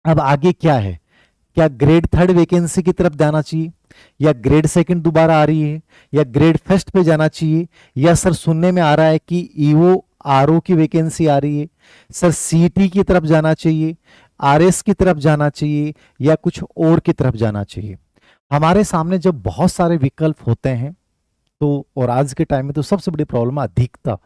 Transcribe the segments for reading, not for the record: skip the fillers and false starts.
अब आगे क्या है, क्या ग्रेड थर्ड वैकेंसी की तरफ जाना चाहिए, या ग्रेड सेकंड दोबारा आ रही है, या ग्रेड फर्स्ट पे जाना चाहिए, या सर सुनने में आ रहा है कि ईओ आरओ की वैकेंसी आ रही है, सर सीटी की तरफ जाना चाहिए, आरएस की तरफ जाना चाहिए, या कुछ और की तरफ जाना चाहिए। हमारे सामने जब बहुत सारे विकल्प होते हैं तो, और आज के टाइम में तो सबसे बड़ी प्रॉब्लम है अधिकता।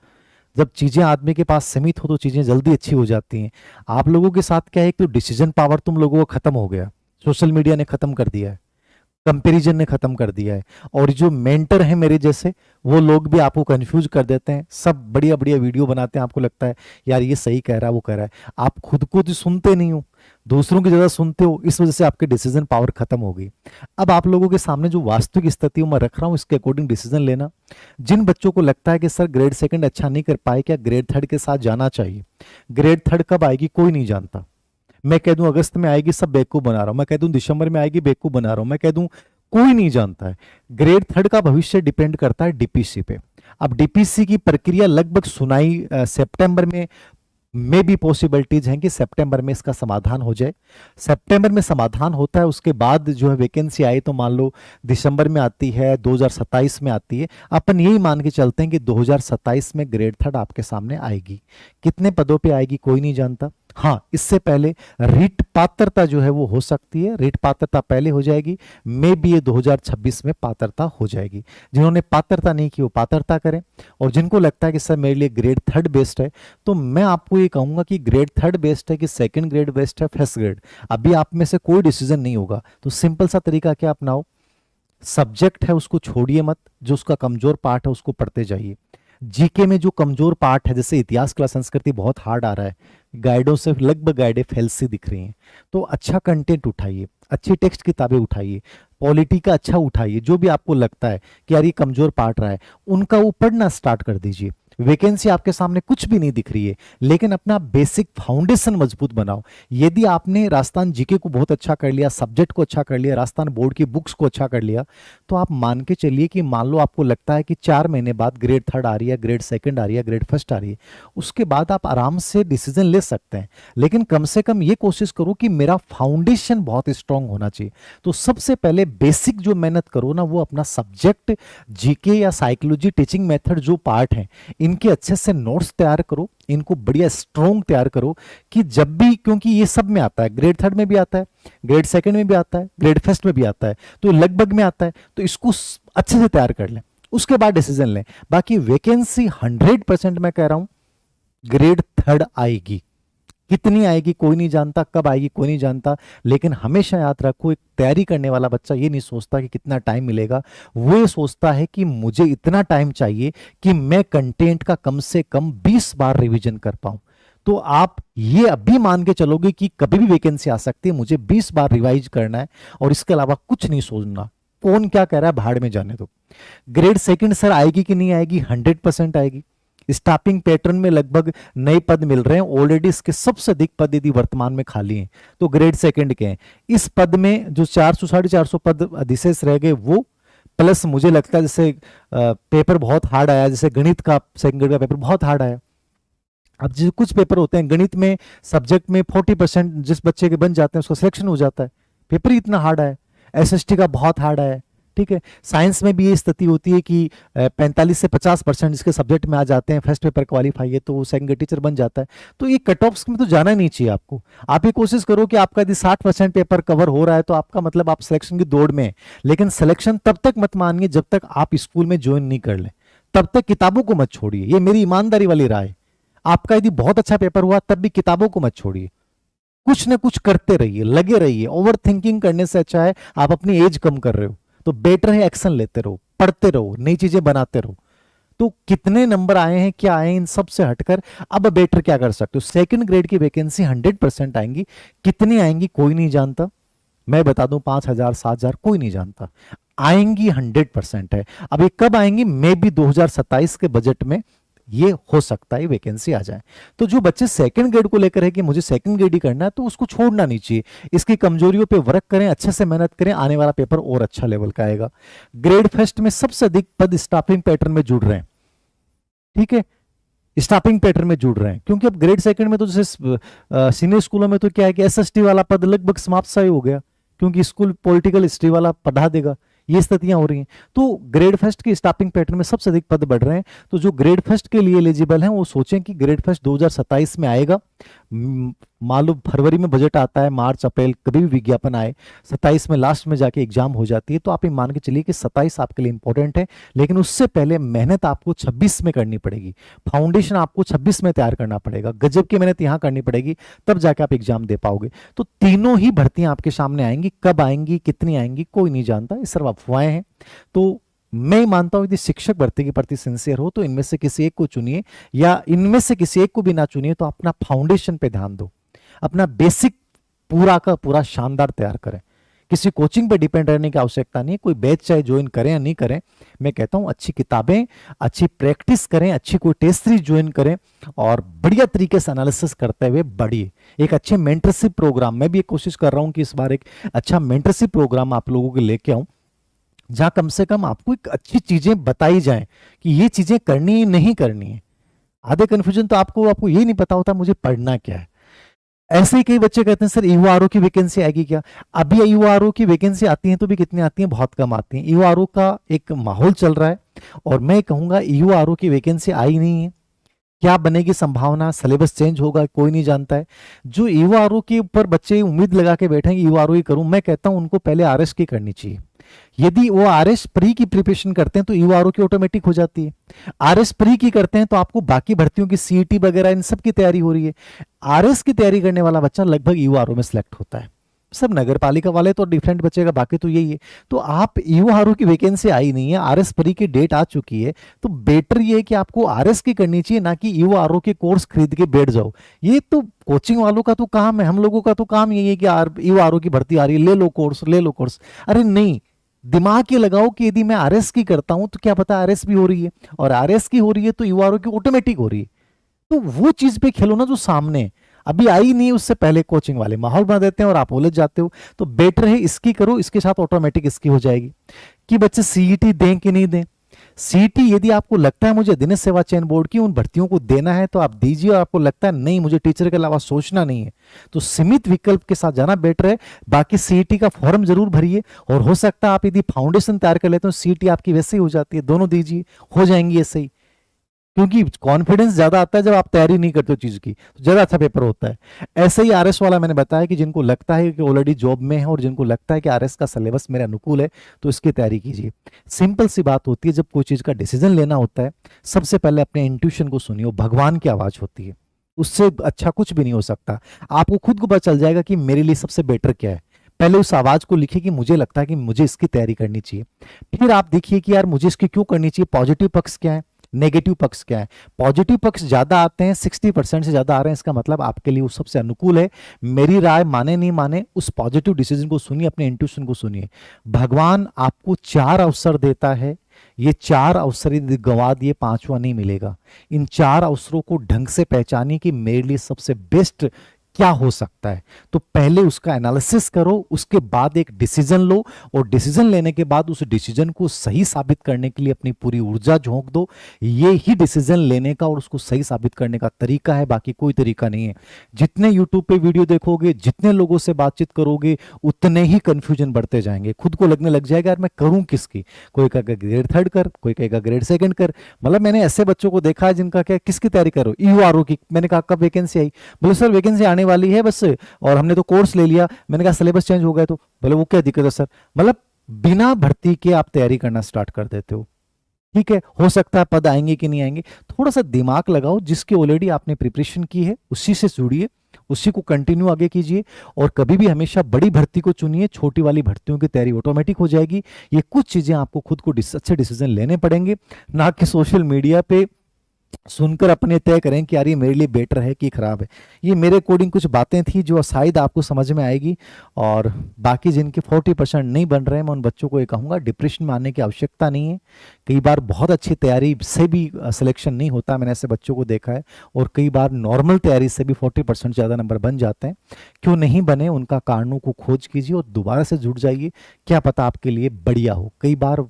जब चीजें आदमी के पास सीमित हो तो चीजें जल्दी अच्छी हो जाती हैं। आप लोगों के साथ क्या है कि डिसीजन पावर तुम लोगों का खत्म हो गया, सोशल मीडिया ने खत्म कर दिया है, कंपैरिजन ने खत्म कर दिया है। और जो मेंटर हैं मेरे जैसे, वो लोग भी आपको कंफ्यूज कर देते हैं, सब बढ़िया बढ़िया वीडियो बनाते हैं, आपको लगता है यार ये सही कह रहा है वो कह रहा है, आप खुद को तो सुनते नहीं हो, दूसरों की ज्यादा सुनते हो, इस वजह से आपकी डिसीजन पावर खत्म हो गई। अब आप लोगों के सामने जो वास्तविक स्थिति मैं रख रहा हूं, इसके अकॉर्डिंग डिसीजन लेना। जिन बच्चों को लगता है कि सर ग्रेड सेकंड अच्छा नहीं कर पाए, क्या ग्रेड थर्ड के साथ जाना चाहिए, ग्रेड थर्ड कब आएगी कोई नहीं जानता। मैं कह दूं अगस्त में आएगी, सब बेवकूफ बना रहा हूं, मैं कह दूं दिसंबर में आएगी, बेवकूफ बना रहा हूं, मैं कह दूं कोई नहीं जानता है। ग्रेड थर्ड का भविष्य डिपेंड करता है डीपीसी पे। अब डीपीसी की प्रक्रिया लगभग सुनाई सितंबर में भी पॉसिबिलिटीज हैं कि सितंबर में इसका समाधान हो जाए। सितंबर में समाधान होता है, उसके बाद जो है वैकेंसी आई तो मान लो दिसंबर में आती है, 2027 में आती है। अपन यही मान के चलते हैं कि 2027 में ग्रेड थर्ड आपके सामने आएगी। कितने पदों पे आएगी कोई नहीं जानता। हाँ, इससे पहले रीट पात्रता जो है वो हो सकती है, रीट पात्रता पहले हो जाएगी, मे बी ये 2026 में पात्रता हो जाएगी। जिन्होंने पात्रता नहीं की वो पात्रता करें, और जिनको लगता है कि सर मेरे लिए ग्रेड थर्ड बेस्ट है, तो मैं आपको ये कहूंगा कि ग्रेड थर्ड बेस्ट है कि सेकंड ग्रेड बेस्ट है, फर्स्ट ग्रेड, अभी आप में से कोई डिसीजन नहीं होगा। तो सिंपल सा तरीका क्या अपनाओ, सब्जेक्ट है उसको छोड़िए मत, जो उसका कमजोर पार्ट है उसको पढ़ते जाइए। जीके में जो कमजोर पार्ट है, जैसे इतिहास का संस्कृति बहुत हार्ड आ रहा है, गाइडों से लगभग गाइडें फेल सी दिख रही हैं, तो अच्छा कंटेंट उठाइए, अच्छी टेक्स्ट किताबें उठाइए, पॉलिटी का अच्छा उठाइए, जो भी आपको लगता है कि यार ये कमजोर पार्ट रहा है उनका वो पढ़ना स्टार्ट कर दीजिए। वैकेंसी आपके सामने कुछ भी नहीं दिख रही है, लेकिन अपना बेसिक फाउंडेशन मजबूत बनाओ। यदि आपने राजस्थान जीके को बहुत अच्छा कर लिया, सब्जेक्ट को अच्छा कर लिया, राजस्थान बोर्ड की बुक्स को अच्छा कर लिया, तो आप मान के चलिए कि मान लो आपको लगता है कि 4 महीने बाद ग्रेड थर्ड आ रही है, ग्रेड सेकंड आ रही है, ग्रेड फर्स्ट आ रही है, उसके बाद आप आराम से डिसीजन ले सकते हैं। लेकिन कम से कम ये कोशिश करो कि मेरा फाउंडेशन बहुत स्ट्रांग होना चाहिए। तो सबसे पहले बेसिक जो मेहनत करो ना, वो अपना सब्जेक्ट जीके या साइकोलॉजी टीचिंग मेथड जो पार्ट है, इनके अच्छे से नोट्स तैयार करो, इनको बढ़िया स्ट्रॉन्ग तैयार करो, कि जब भी, क्योंकि ये सब में आता है, ग्रेड थर्ड में भी आता है, ग्रेड सेकंड में भी आता है, ग्रेड फर्स्ट में भी आता है, तो लगभग में आता है, तो इसको अच्छे से तैयार कर लें, उसके बाद डिसीजन लें। बाकी वैकेंसी 100% मैं कह रहा हूं ग्रेड थर्ड आएगी। कितनी आएगी कोई नहीं जानता, कब आएगी कोई नहीं जानता, लेकिन हमेशा याद रखो, एक तैयारी करने वाला बच्चा ये नहीं सोचता कि कितना टाइम मिलेगा, वो ये सोचता है कि मुझे इतना टाइम चाहिए कि मैं कंटेंट का कम से कम 20 बार रिवीजन कर पाऊं। तो आप ये अभी मान के चलोगे कि कभी भी वैकेंसी आ सकती है, मुझे 20 बार रिवाइज करना है, और इसके अलावा कुछ नहीं सोचना, कौन क्या कह रहा है भाड़ में जाने दो। ग्रेड सेकंड सर आएगी कि नहीं आएगी, 100% आएगी। स्टाफिंग पैटर्न में लगभग नए पद मिल रहे हैं, ऑलरेडी इसके सबसे अधिक पद यदि वर्तमान में खाली हैं तो ग्रेड सेकंड के हैं। इस पद में जो 400 450 पद अधिशेष रह गए वो, प्लस मुझे लगता है जैसे पेपर बहुत हार्ड आया, जैसे गणित का सेकंड ग्रेड का पेपर बहुत हार्ड आया। अब जो कुछ पेपर होते हैं गणित में, सब्जेक्ट में 40% जिस बच्चे के बन जाते हैं उसका सिलेक्शन हो जाता है, पेपर ही इतना हार्ड आया। एसएसटी का बहुत हार्ड आया, ठीक है। साइंस में भी ये स्थिति होती है कि 45 से 50% जिसके सब्जेक्ट में आ जाते हैं, फर्स्ट पेपर क्वालिफाई है तो वो सेकंड ग्रेड टीचर बन जाता है। तो ये कट ऑफ्स में तो जाना नहीं चाहिए आपको। आप ये कोशिश करो कि आपका यदि 60% पेपर कवर हो रहा है तो आपका मतलब आप सिलेक्शन की दौड़ में है। लेकिन सिलेक्शन तब तक मत मानिए जब तक आप स्कूल में ज्वाइन नहीं कर लें, तब तक किताबों को मत छोड़िए, ये मेरी ईमानदारी वाली राय है। आपका यदि बहुत अच्छा पेपर हुआ तब भी किताबों को मत छोड़िए, कुछ ना कुछ करते रहिए, लगे रहिए। ओवर थिंकिंग करने से अच्छा है आप अपनी एज कम कर रहे हो, तो बेटर है एक्शन लेते रहो, पढ़ते रहो, नई चीजें बनाते रहो। तो कितने नंबर आए हैं क्या आए हैं इन सब से हटकर अब बेटर क्या कर सकते हो। सेकंड ग्रेड की वैकेंसी 100% आएंगी, कितनी आएंगी कोई नहीं जानता, मैं बता दूं 5,000 7,000 कोई नहीं जानता, आएंगी 100% है। अब ये कब आएंगी, मे बी 2027 के बजट में ये हो सकता है वैकेंसी आ जाए। तो जो बच्चे सेकंड ग्रेड को लेकर है कि मुझे सेकंड ग्रेड ही करना है, तो उसको छोड़ना नहीं चाहिए, इसकी कमजोरियों पे वर्क करें, अच्छे से मेहनत करें, आने वाला पेपर और अच्छा लेवल का आएगा। ग्रेड फर्स्ट में सबसे अधिक पद स्टाफिंग पैटर्न में जुड़ रहे हैं, ठीक है। स्टाफिंग पैटर्न में जुड़ रहे हैं, क्योंकि अब ग्रेड सेकंड में तो जैसे सीनियर स्कूलों में तो क्या है कि एसएसटी वाला पद लगभग समाप्त सा ही हो गया, क्योंकि स्कूल पॉलिटिकल हिस्ट्री वाला पढ़ा देगा, ये स्थितियां हो रही हैं। तो ग्रेड फर्स्ट की स्टाफिंग पैटर्न में सबसे अधिक पद बढ़ रहे हैं। तो जो ग्रेड फर्स्ट के लिए एलिजिबल हैं वो सोचें कि ग्रेड फर्स्ट 2027 में आएगा। मालूम फरवरी में बजट आता है, मार्च अप्रैल कभी भी विज्ञापन आए, 27 में लास्ट में जाके एग्जाम हो जाती है। तो आप ये मान के चलिए कि 27 आपके लिए इंपॉर्टेंट है, लेकिन उससे पहले मेहनत आपको 26 में करनी पड़ेगी। फाउंडेशन आपको 26 में तैयार करना पड़ेगा, गजब की मेहनत यहां करनी पड़ेगी, तब जाके आप एग्जाम दे पाओगे। तो तीनों ही भर्तियां आपके सामने आएंगी, कब आएंगी कितनी आएंगी कोई नहीं जानता, ये सिर्फ अफवाहें हैं। तो मैं मानता हूं यदि शिक्षक भर्ती के प्रति सिंसियर हो तो इनमें से किसी एक को चुनिए, या इनमें से किसी एक को भी ना चुनिए तो अपना फाउंडेशन पे ध्यान दो, अपना बेसिक पूरा का पूरा शानदार तैयार करें। किसी कोचिंग पे डिपेंड रहने की आवश्यकता नहीं है, कोई बैच चाहे ज्वाइन करें या नहीं करें। मैं कहता हूं अच्छी किताबें, अच्छी प्रैक्टिस करें, अच्छी कोई टेस्ट सीरीज ज्वाइन करें और बढ़िया तरीके से एनालिसिस करते हुए बढ़िए। एक अच्छे मेंटरशिप प्रोग्राम, मैं भी एक कोशिश कर रहा हूं कि इस बार एक अच्छा मेंटरशिप प्रोग्राम आप लोगों के लेके आऊं, जहां कम से कम आपको एक अच्छी चीजें बताई जाएं कि ये चीजें करनी है नहीं करनी है। आधे कंफ्यूजन तो आपको ये नहीं पता होता मुझे पढ़ना क्या है। ऐसे ही कई बच्चे कहते हैं सर ईओआरओ की वैकेंसी आएगी क्या? अभी ईओआरओ की वैकेंसी आती है तो भी कितनी आती है? बहुत कम आती है। ईओआरओ का एक माहौल चल रहा है और मैं कहूंगा ईओआरओ की वैकेंसी आई नहीं है। क्या बनेगी संभावना, सिलेबस चेंज होगा, कोई नहीं जानता है। जो ईओआरओ के ऊपर बच्चे उम्मीद लगा के बैठेंगे ईओआरओ ही करूं, मैं कहता हूं उनको पहले आरएस की करनी चाहिए। यदि वो आरएस प्री की प्रिपरेशन करते हैं तो ईओआरओ की ऑटोमेटिक हो जाती है। आरएस प्री की करते हैं तो आपको बाकी भर्तियों की सीईटी वगैरह इन सब की तैयारी हो रही है। आरएस की तैयारी करने वाला बच्चा लगभग ईओआरओ में सिलेक्ट होता है। सब नगर पालिका वाले तो डिफरेंट बचेगा, बाकी तो यही है। तो आप ईओआरओ की वैकेंसी आई नहीं है, आरएस प्री की डेट आ चुकी है, तो बेटर ये है कि आपको आरएस की करनी चाहिए, ना कि ईओआरओ के कोर्स खरीद के बैठ जाओ। ये तो कोचिंग वालों का तो काम है, हम लोगों का तो काम यही है कि ईओआरओ की भर्ती आ रही है, ले लो कोर्स ले लो कोर्स। अरे नहीं, दिमाग ये लगाओ कि यदि मैं आरएस की करता हूं तो क्या पता आरएस भी हो रही है, और आरएस की हो रही है तो ईओआरओ की ऑटोमेटिक हो रही है। तो वो चीज पे खेलो ना जो सामने अभी आई नहीं, उससे पहले कोचिंग वाले माहौल बना देते हैं और आप उलझ जाते हो। तो बेटर है इसकी करो, इसके साथ ऑटोमेटिक इसकी हो जाएगी। कि बच्चे सीईटी दें कि नहीं दें। सीईटी यदि आपको लगता है मुझे दिनेश सेवा चयन बोर्ड की उन भर्तियों को देना है तो आप दीजिए, और आपको लगता है नहीं मुझे टीचर के अलावा सोचना नहीं है तो सीमित विकल्प के साथ जाना बेटर है। बाकी सीईटी का फॉर्म जरूर भरिए, और हो सकता है आप यदि फाउंडेशन तैयार कर लेते हो सीईटी आपकी वैसे ही हो जाती है, दोनों दीजिए, हो जाएंगी ऐसे ही। क्योंकि कॉन्फिडेंस ज्यादा आता है जब आप तैयारी नहीं करते हो चीज की, तो ज्यादा अच्छा पेपर होता है। ऐसे ही आरएस वाला मैंने बताया कि जिनको लगता है कि ऑलरेडी जॉब में है और जिनको लगता है कि आरएस का सिलेबस मेरे अनुकूल है तो इसकी तैयारी कीजिए। सिंपल सी बात होती है, जब कोई चीज का डिसीजन लेना होता है सबसे पहले अपने इंट्यूशन को सुनिए, भगवान की आवाज होती है, उससे अच्छा कुछ भी नहीं हो सकता। आपको खुद को पता चल जाएगा कि मेरे लिए सबसे बेटर क्या है। पहले उस आवाज को लिखिए कि मुझे लगता है कि मुझे इसकी तैयारी करनी चाहिए। फिर आप देखिए कि यार मुझे इसकी क्यों करनी चाहिए, पॉजिटिव पक्ष क्या है, नेगेटिव पक्ष क्या है। पॉजिटिव पक्ष ज्यादा आते हैं, 60% से ज्यादा आ रहे हैं, इसका मतलब आपके लिए वो सबसे अनुकूल है। मेरी राय माने नहीं माने, उस पॉजिटिव डिसीजन को सुनिए, अपने इंट्यूशन को सुनिए। भगवान आपको 4 अवसर देता है, ये 4 अवसर यदि गंवा दिए 5वां नहीं मिलेगा। इन 4 अवसरों को ढंग से पहचानिए कि मेरे लिए सबसे बेस्ट क्या हो सकता है। तो पहले उसका एनालिसिस करो, उसके बाद एक डिसीजन लो, और डिसीजन लेने के बाद उस डिसीजन को सही साबित करने के लिए अपनी पूरी ऊर्जा झोंक दो। ये ही डिसीजन लेने का और उसको सही साबित करने का तरीका है, बाकी कोई तरीका नहीं है। जितने यूट्यूब पे वीडियो देखोगे, जितने लोगों से बातचीत करोगे, उतने ही कंफ्यूजन बढ़ते जाएंगे। खुद को लगने लग जाएगा यार मैं करूं किसकी। कोई कहेगा ग्रेड 3 कर, कोई कहेगा ग्रेड 2 कर। मतलब मैंने ऐसे बच्चों को देखा है जिनका क्या किसकी तैयारी करो, ईओआरओ की। मैंने कहा कब वैकेंसी आई? बोले सर वैकेंसी आने वाली है बस, और हमने तो कोर्स ले लिया। मैंने कहा सिलेबस चेंज हो गया तो बोले वो क्या दिक्कत है सर। मतलब बिना भर्ती के आप तैयारी करना स्टार्ट कर देते हो। ठीक है, हो सकता है पद आएंगे कि नहीं आएंगे, थोड़ा सा दिमाग लगाओ, जिसकी ऑलरेडी आपने प्रिपरेशन की है उसी से जुड़िए, उसी को कंटिन्यू आगे कीजिए। और कभी भी हमेशा बड़ी भर्ती को चुनिए, छोटी वाली भर्तियों की तैयारी ऑटोमेटिक हो जाएगी। ये कुछ चीजें आपको खुद को अच्छे डिसीजन लेने पड़ेंगे, ना कि सोशल मीडिया पे सुनकर अपने तय करें कि यार ये मेरे लिए बेटर है कि खराब है। ये मेरे अकॉर्डिंग कुछ बातें थी जो शायद आपको समझ में आएगी। और बाकी जिनके 40% नहीं बन रहे हैं, मैं उन बच्चों को ये कहूँगा डिप्रेशन में आने की आवश्यकता नहीं है। कई बार बहुत अच्छी तैयारी से भी सिलेक्शन नहीं होता, मैंने ऐसे बच्चों को देखा है। और कई बार नॉर्मल तैयारी से भी 40% ज़्यादा नंबर बन जाते हैं। क्यों नहीं बने, उनका कारणों को खोज कीजिए और दोबारा से जुड़ जाइए, क्या पता आपके लिए बढ़िया हो। कई बार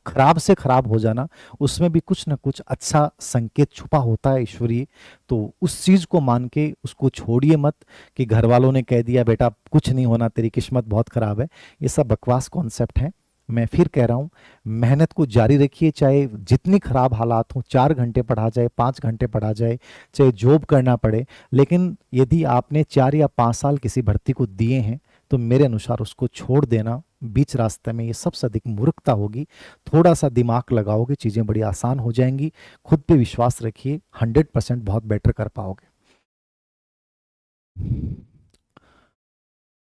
खराब से खराब हो जाना, उसमें भी कुछ ना कुछ अच्छा संकेत छुपा होता है ईश्वरीय। तो उस चीज को मान के उसको छोड़िए मत कि घर वालों ने कह दिया बेटा कुछ नहीं होना, तेरी किस्मत बहुत खराब है। ये सब बकवास कॉन्सेप्ट है। मैं फिर कह रहा हूँ, मेहनत को जारी रखिए, चाहे जितनी खराब हालात हो, 4 घंटे पढ़ा जाए, 5 घंटे पढ़ा जाए, चाहे जॉब करना पड़े, लेकिन यदि आपने 4 या 5 साल किसी भर्ती को दिए हैं तो मेरे अनुसार उसको छोड़ देना बीच रास्ते में ये सबसे अधिक मूर्खता होगी। थोड़ा सा दिमाग लगाओगे, चीजें बड़ी आसान हो जाएंगी। खुद पे विश्वास रखिए, 100% बहुत बेटर कर पाओगे।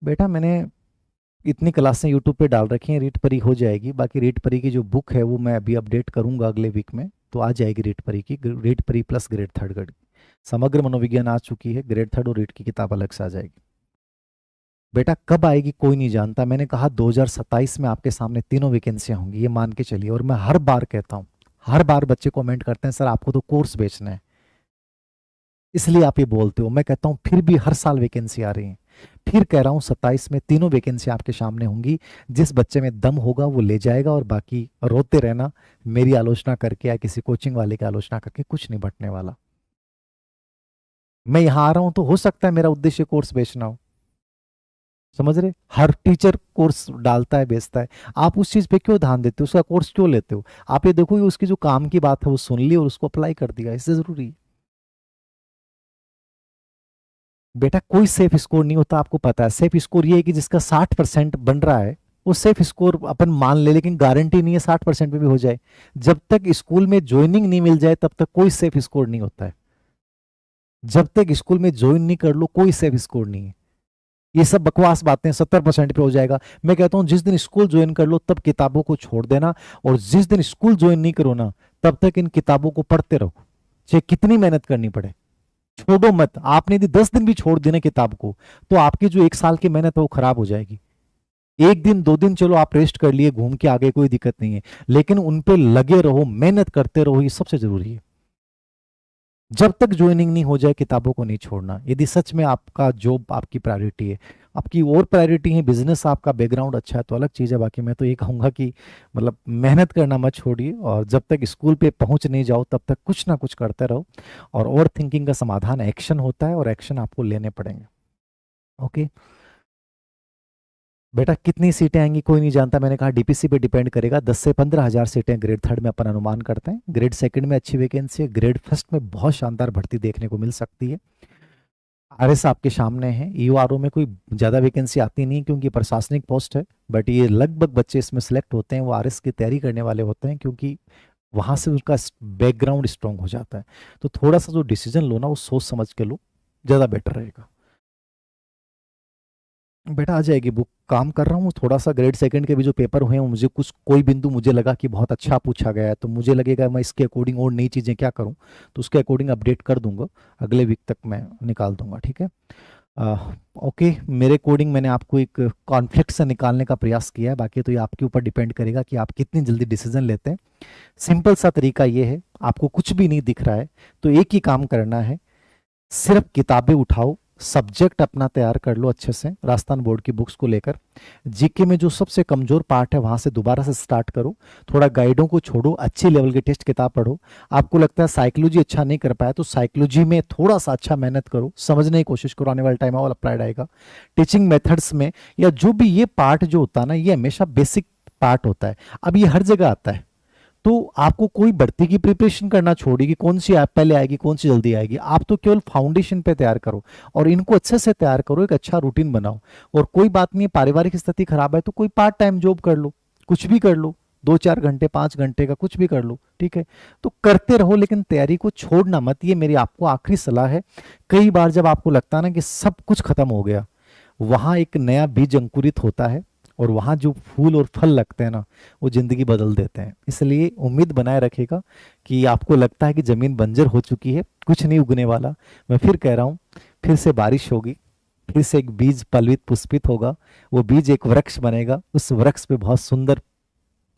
बेटा मैंने इतनी क्लासें यूट्यूब पे डाल रखी हैं, रीट परी हो जाएगी। बाकी रीट परी की जो बुक है वो मैं अभी अपडेट करूंगा अगले वीक में, तो आ जाएगी रीट परी की, रीट परी प्लस ग्रेड थर्ड ग्रेड। समग्र मनोविज्ञान आ चुकी है, ग्रेड थर्ड और रीट की किताब अलग से आ जाएगी। बेटा कब आएगी कोई नहीं जानता, मैंने कहा 2027 में आपके सामने तीनों वैकेंसियां होंगी, ये मान के चलिए। और मैं हर बार कहता हूँ, हर बार बच्चे कमेंट करते हैं सर आपको तो कोर्स बेचना है इसलिए आप ये बोलते हो। मैं कहता हूँ फिर भी हर साल वैकेंसी आ रही है। फिर कह रहा हूँ 27 में तीनों वैकेंसी आपके सामने होंगी। जिस बच्चे में दम होगा वो ले जाएगा, और बाकी रोते रहना मेरी आलोचना करके या किसी कोचिंग वाले की आलोचना करके, कुछ नहीं बटने वाला। मैं यहां आ रहा हूं तो हो सकता है मेरा उद्देश्य कोर्स बेचना हो, समझ रहे। हर टीचर कोर्स डालता है, बेचता है। आप उस चीज पे क्यों ध्यान देते हो, उसका कोर्स क्यों लेते हो? आप ये देखो कि उसकी जो काम की बात है वो सुन ली और उसको अप्लाई कर दिया, इससे जरूरी है। बेटा कोई सेफ स्कोर नहीं होता, आपको पता है। सेफ स्कोर ये है कि जिसका 60% बन रहा है वो सेफ स्कोर अपन मान ले, लेकिन गारंटी नहीं है 60% पे भी हो जाए। जब तक स्कूल में ज्वाइनिंग नहीं मिल जाए तब तक कोई सेफ स्कोर नहीं होता है। जब तक स्कूल में ज्वाइन नहीं कर लो कोई सेफ स्कोर नहीं है। ये सब बकवास बातें, 70% पे हो जाएगा। मैं कहता हूं जिस दिन स्कूल ज्वाइन कर लो तब किताबों को छोड़ देना, और जिस दिन स्कूल ज्वाइन नहीं करो ना तब तक इन किताबों को पढ़ते रहो, चाहे कितनी मेहनत करनी पड़े। छोड़ो मत। आपने यदि 10 दिन भी छोड़ देना किताब को तो आपकी जो 1 साल की मेहनत है वो खराब हो जाएगी। 1 दिन 2 दिन चलो आप रेस्ट कर लिए, घूम के आ गए, कोई दिक्कत नहीं है, लेकिन उन पे लगे रहो, मेहनत करते रहो, ये सबसे जरूरी है। जब तक ज्वाइनिंग नहीं हो जाए किताबों को नहीं छोड़ना। यदि सच में आपका जॉब आपकी प्रायोरिटी है, आपकी और प्रायोरिटी है बिजनेस, आपका बैकग्राउंड अच्छा है तो अलग चीज़ है। बाकी मैं तो ये कहूँगा कि मतलब मेहनत करना मत छोड़िए, और जब तक स्कूल पे पहुंच नहीं जाओ तब तक कुछ ना कुछ करते रहो। और ओवर थिंकिंग का समाधान एक्शन होता है, और एक्शन आपको लेने पड़ेंगे। ओके बेटा कितनी सीटें आएंगी कोई नहीं जानता, मैंने कहा डीपीसी पे डिपेंड करेगा। 10 से 15 हज़ार सीटें ग्रेड थर्ड में अपन अनुमान करते हैं। ग्रेड सेकंड में अच्छी वैकेंसी है, ग्रेड फर्स्ट में बहुत शानदार भर्ती देखने को मिल सकती है। आरएस आपके सामने है। ईओआरओ में कोई ज़्यादा वैकेंसी आती नहीं क्योंकि प्रशासनिक पोस्ट है, बट ये लगभग बच्चे इसमें सेलेक्ट होते हैं वो आरएस की तैयारी करने वाले होते हैं, क्योंकि वहाँ से उनका बैकग्राउंड स्ट्रांग हो जाता है। तो थोड़ा सा जो डिसीजन लो ना वो सोच समझ के लो, ज़्यादा बेटर रहेगा। बेटा आ जाएगी बुक, काम कर रहा हूँ थोड़ा सा। ग्रेड सेकंड के भी जो पेपर हुए हैं मुझे कुछ कोई बिंदु मुझे लगा कि बहुत अच्छा पूछा गया है, तो मुझे लगेगा मैं इसके अकॉर्डिंग और नई चीज़ें क्या करूँ, तो उसके अकॉर्डिंग अपडेट कर दूंगा, अगले वीक तक मैं निकाल दूंगा, ठीक है। ओके मेरे अकॉर्डिंग मैंने आपको एक कॉन्फ्लिक्ट से निकालने का प्रयास किया है, बाकी तो ये आपके ऊपर डिपेंड करेगा कि आप कितनी जल्दी डिसीजन लेते हैं। सिंपल सा तरीका ये है, आपको कुछ भी नहीं दिख रहा है तो एक ही काम करना है, सिर्फ किताबें उठाओ, सब्जेक्ट अपना तैयार कर लो अच्छे से राजस्थान बोर्ड की बुक्स को लेकर। जीके में जो सबसे कमजोर पार्ट है वहां से दोबारा से स्टार्ट करो, थोड़ा गाइडों को छोड़ो, अच्छे लेवल की टेस्ट किताब पढ़ो। आपको लगता है साइकोलॉजी अच्छा नहीं कर पाया तो साइकोलॉजी में थोड़ा सा अच्छा मेहनत करो, समझने की कोशिश करो, आने वाले टाइम में ऑल अप्लाइड आएगा। टीचिंग मेथड्स में या जो भी ये पार्ट जो होता है ना, ये हमेशा बेसिक पार्ट होता है, अब ये हर जगह आता है। तो आपको कोई बढ़ती की प्रिपरेशन करना छोड़िए कि कौन सी ऐप पहले आएगी कौन सी जल्दी आएगी, आप तो केवल फाउंडेशन पे तैयार करो और इनको अच्छे से तैयार करो, एक अच्छा रूटीन बनाओ। और कोई बात नहीं, पारिवारिक स्थिति खराब है तो कोई पार्ट टाइम जॉब कर लो, कुछ भी कर लो, 2-4 घंटे 5 घंटे का कुछ भी कर लो, ठीक है। तो करते रहो लेकिन तैयारी को छोड़ना मत, ये मेरी आपको आखिरी सलाह है। कई बार जब आपको लगता है ना कि सब कुछ खत्म हो गया, वहां एक नया बीज अंकुरित होता है और वहां जो फूल और फल लगते हैं ना वो जिंदगी बदल देते हैं। इसलिए उम्मीद बनाए रखेगा कि आपको लगता है कि जमीन बंजर हो चुकी है, कुछ नहीं उगने वाला, मैं फिर कह रहा हूं, फिर से बारिश होगी, फिर से एक बीज पलवित पुष्पित होगा, वो बीज एक वृक्ष बनेगा, उस वृक्ष पे बहुत सुंदर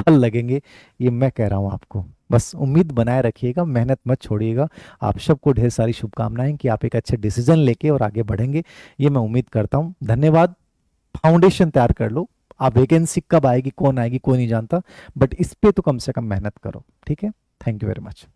फल लगेंगे, ये मैं कह रहा हूं आपको। बस उम्मीद बनाए रखिएगा, मेहनत मत छोड़िएगा। आप सबको ढेर सारी शुभकामनाएं कि आप एक अच्छे डिसीजन लेके और आगे बढ़ेंगे, ये मैं उम्मीद करता हूं। धन्यवाद। फाउंडेशन तैयार कर लो, आप वैकेंसी कब आएगी, कौन आएगी, कोई नहीं जानता, बट इस पे तो कम से कम मेहनत करो। ठीक है, थैंक यू वेरी मच।